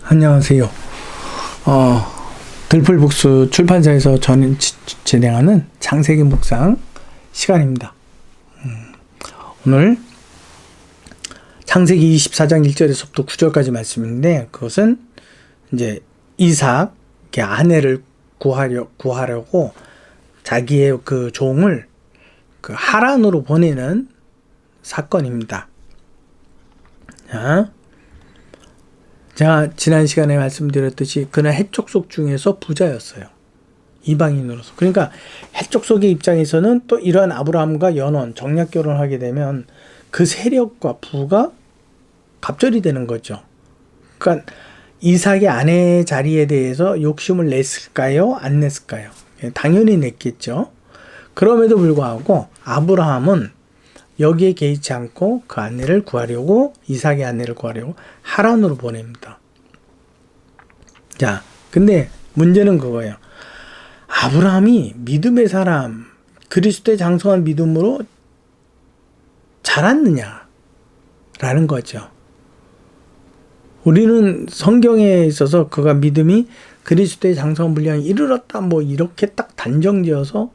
안녕하세요. 들풀북수 출판사에서 저는 진행하는 창세기 묵상 시간입니다. 오늘 창세기 24장 1절에서부터 9절까지 말씀인데, 그것은 이제 이삭의 아내를 구하려고 자기의 그 종을 그 하란으로 보내는 사건입니다. 자, 제가 지난 시간에 말씀드렸듯이 그는 해족속 중에서 부자였어요. 이방인으로서. 그러니까 해족속의 입장에서는 또 이러한 아브라함과 정략 결혼하게 되면 그 세력과 부가 갑절이 되는 거죠. 그러니까 이삭의 아내 자리에 대해서 욕심을 냈을까요? 안 냈을까요? 당연히 냈겠죠. 그럼에도 불구하고 아브라함은 여기에 개의치 않고 그 아내를 구하려고, 이삭의 아내를 구하려고 하란으로 보냅니다. 자, 근데 문제는 그거예요. 아브라함이 믿음의 사람, 그리스도의 장성한 믿음으로 자랐느냐 라는 거죠. 우리는 성경에 있어서 그가 믿음이 그리스도의 장성한 분량에 이르렀다 뭐 이렇게 딱 단정지어서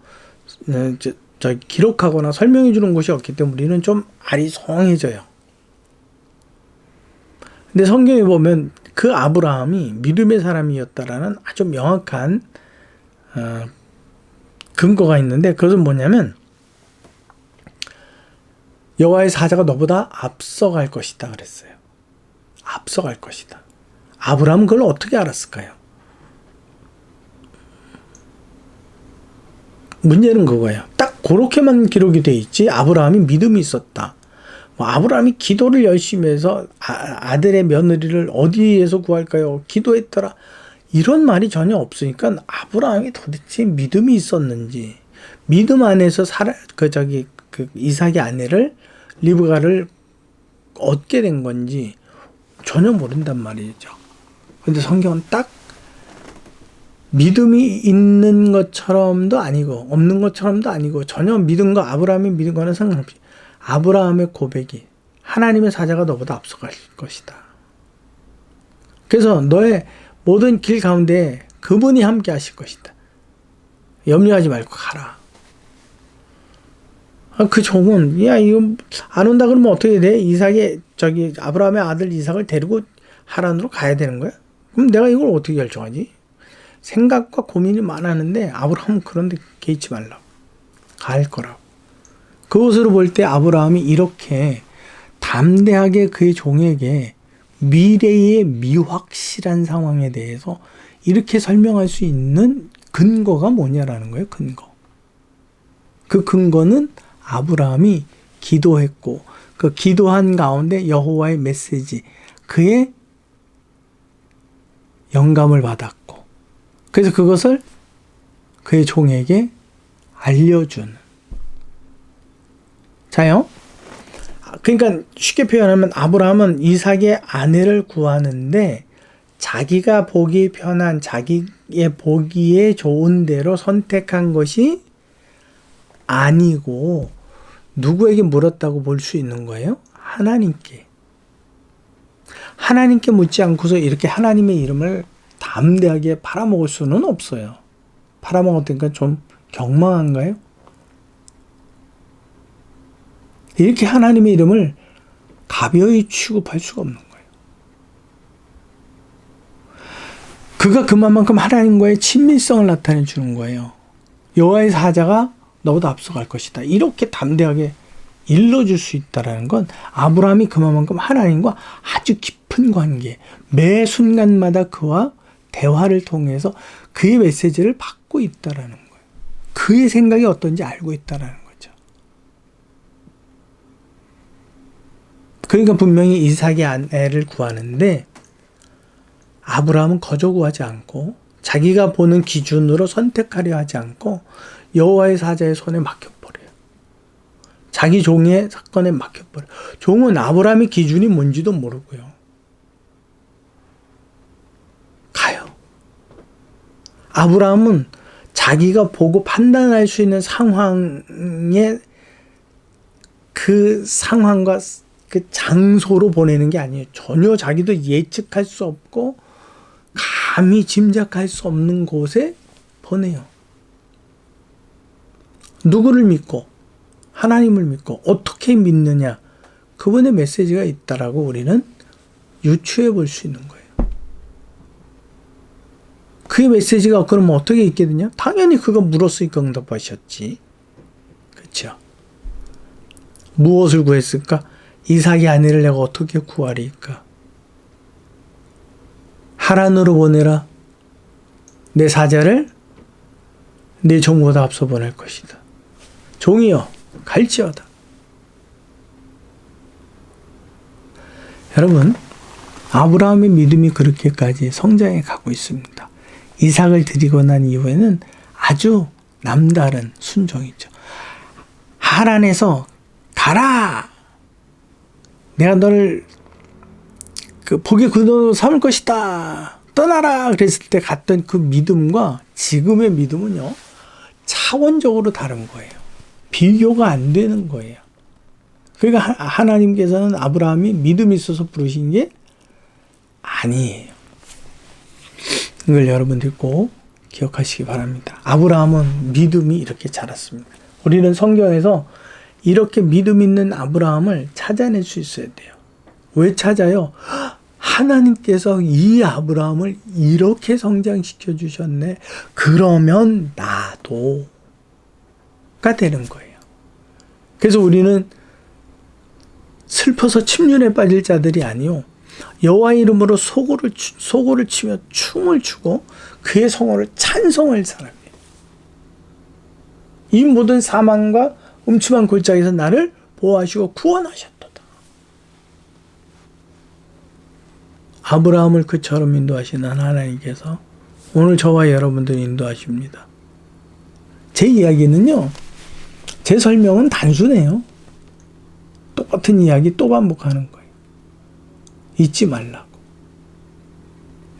기록하거나 설명해 주는 곳이 없기 때문에 우리는 좀 아리송해져요. 근데 성경에 보면 그 아브라함이 믿음의 사람이었다라는 아주 명확한 근거가 있는데, 그것은 뭐냐면 여호와의 사자가 너보다 앞서갈 것이다 그랬어요. 앞서갈 것이다. 아브라함은 그걸 어떻게 알았을까요? 문제는 그거예요. 딱 그렇게만 기록이 돼 있지 아브라함이 믿음이 있었다, 아브라함이 기도를 열심히 해서 아들의 며느리를 어디에서 구할까요? 기도했더라, 이런 말이 전혀 없으니까 아브라함이 도대체 믿음이 있었는지, 믿음 안에서 이삭의 아내를 리브가를 얻게 된 건지 전혀 모른단 말이죠. 근데 성경은 딱 믿음이 있는 것처럼도 아니고 없는 것처럼도 아니고 전혀 믿음과 아브라함의 믿음과는 상관없이 아브라함의 고백이 하나님의 사자가 너보다 앞서갈 것이다. 그래서 너의 모든 길 가운데 그분이 함께 하실 것이다. 염려하지 말고 가라. 그 종은 야 이거 안 온다 그러면 어떻게 돼? 아브라함의 아들 이삭을 데리고 하란으로 가야 되는 거야? 그럼 내가 이걸 어떻게 결정하지? 생각과 고민이 많았는데 아브라함은 그런데 개의치 말라고, 갈 거라고. 그것으로 볼 때 아브라함이 이렇게 담대하게 그의 종에게 미래의 미확실한 상황에 대해서 이렇게 설명할 수 있는 근거가 뭐냐라는 거예요. 그 근거는 아브라함이 기도했고 그 기도한 가운데 여호와의 메시지, 그의 영감을 받았고, 그래서 그것을 그의 종에게 알려준. 자요. 그러니까 쉽게 표현하면 아브라함은 이삭의 아내를 구하는데 자기가 보기 편한, 자기의 보기에 좋은 대로 선택한 것이 아니고 누구에게 물었다고 볼 수 있는 거예요? 하나님께. 하나님께 묻지 않고서 이렇게 하나님의 이름을 담대하게 팔아먹을 수는 없어요. 팔아먹었다니까 좀 경망한가요? 이렇게 하나님의 이름을 가벼이 취급할 수가 없는 거예요. 그가 그만큼 하나님과의 친밀성을 나타내 주는 거예요. 여호와의 사자가 너보다 앞서갈 것이다, 이렇게 담대하게 일러줄 수 있다는 건 아브라함이 그만큼 하나님과 아주 깊은 관계, 매 순간마다 그와 대화를 통해서 그의 메시지를 받고 있다는 거예요. 그의 생각이 어떤지 알고 있다는 거죠. 그러니까 분명히 이삭의 아내를 구하는데 아브라함은 거저 구하지 않고 자기가 보는 기준으로 선택하려 하지 않고 여호와의 사자의 손에 맡겨버려요. 자기 종의 사건에 맡겨버려요. 종은 아브라함의 기준이 뭔지도 모르고요. 가요. 아브라함은 자기가 보고 판단할 수 있는 상황에 그 상황과 그 장소로 보내는 게 아니에요. 전혀 자기도 예측할 수 없고 감히 짐작할 수 없는 곳에 보내요. 누구를 믿고 하나님을 믿고 어떻게 믿느냐, 그분의 메시지가 있다라고 우리는 유추해 볼 수 있는 거예요. 그의 메시지가 그러면 어떻게 있겠느냐? 당연히 그가 물었으니까 응답하셨지. 그렇죠? 무엇을 구했을까? 이삭의 아내를 내가 어떻게 구하리까? 하란으로 보내라. 내 사자를 내 종보다 앞서 보낼 것이다. 종이여 갈지어다. 여러분, 아브라함의 믿음이 그렇게까지 성장해 가고 있습니다. 이삭을 드리고 난 이후에는 아주 남다른 순종이죠. 하란에서 가라! 내가 너를 복의 근원으로 삼을 것이다. 떠나라! 그랬을 때 갔던 그 믿음과 지금의 믿음은요, 차원적으로 다른 거예요. 비교가 안 되는 거예요. 그러니까 하나님께서는 아브라함이 믿음이 있어서 부르신 게 아니에요. 이걸 여러분들이 꼭 기억하시기 바랍니다. 아브라함은 믿음이 이렇게 자랐습니다. 우리는 성경에서 이렇게 믿음 있는 아브라함을 찾아낼 수 있어야 돼요. 왜 찾아요? 하나님께서 이 아브라함을 이렇게 성장시켜 주셨네. 그러면 나도가 되는 거예요. 그래서 우리는 슬퍼서 침륜에 빠질 자들이 아니요, 여호와 이름으로 소고를 치며 춤을 추고 그의 성호를 찬송할 사람이에요. 이 모든 사망과 음침한 골짜기에서 나를 보호하시고 구원하셨도다. 아브라함을 그처럼 인도하시는 하나님께서 오늘 저와 여러분들 인도하십니다. 제 이야기는요, 제 설명은 단순해요. 똑같은 이야기 또 반복하는 거예요. 잊지 말라고.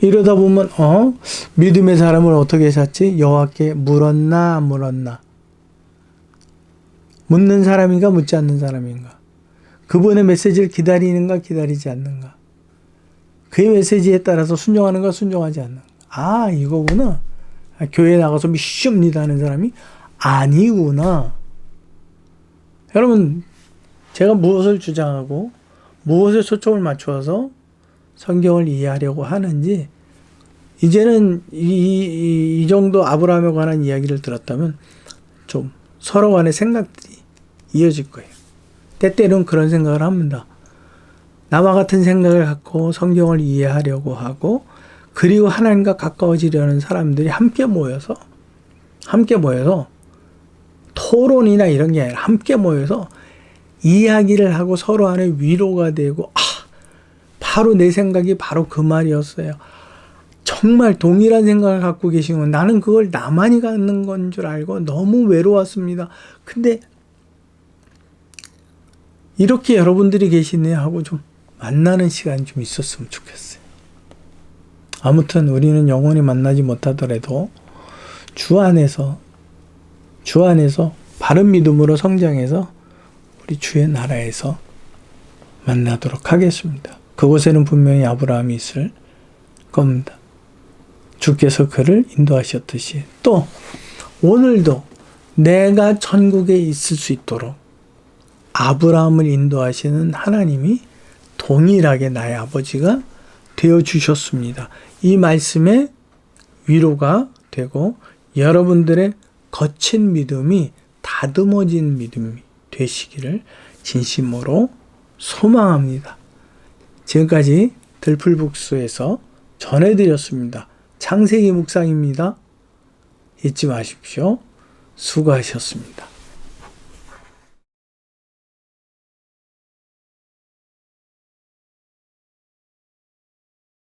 이러다 보면 믿음의 사람을 어떻게 찾지? 여호와께 물었나 안 물었나? 묻는 사람인가 묻지 않는 사람인가? 그분의 메시지를 기다리는가 기다리지 않는가? 그의 메시지에 따라서 순종하는가 순종하지 않는가? 아, 이거구나. 교회에 나가서 미시옵니다 하는 사람이 아니구나. 여러분, 제가 무엇을 주장하고 무엇에 초점을 맞추어서 성경을 이해하려고 하는지, 이제는 이 정도 아브라함에 관한 이야기를 들었다면 좀 서로 간의 생각들이 이어질 거예요. 때때로는 그런 생각을 합니다. 나와 같은 생각을 갖고 성경을 이해하려고 하고, 그리고 하나님과 가까워지려는 사람들이 함께 모여서 토론이나 이런 게 아니라 함께 모여서 이야기를 하고 서로 안에 위로가 되고, 바로 내 생각이 바로 그 말이었어요. 정말 동일한 생각을 갖고 계시면 나는 그걸 나만이 갖는 건 줄 알고 너무 외로웠습니다. 근데 이렇게 여러분들이 계시네 하고 좀 만나는 시간이 좀 있었으면 좋겠어요. 아무튼 우리는 영원히 만나지 못하더라도 주 안에서 바른 믿음으로 성장해서 우리 주의 나라에서 만나도록 하겠습니다. 그곳에는 분명히 아브라함이 있을 겁니다. 주께서 그를 인도하셨듯이 또 오늘도 내가 천국에 있을 수 있도록 아브라함을 인도하시는 하나님이 동일하게 나의 아버지가 되어주셨습니다. 이 말씀에 위로가 되고 여러분들의 거친 믿음이 다듬어진 믿음이 되시기를 진심으로 소망합니다. 지금까지 들풀북수에서 전해드렸습니다. 창세기 묵상입니다. 잊지 마십시오. 수고하셨습니다.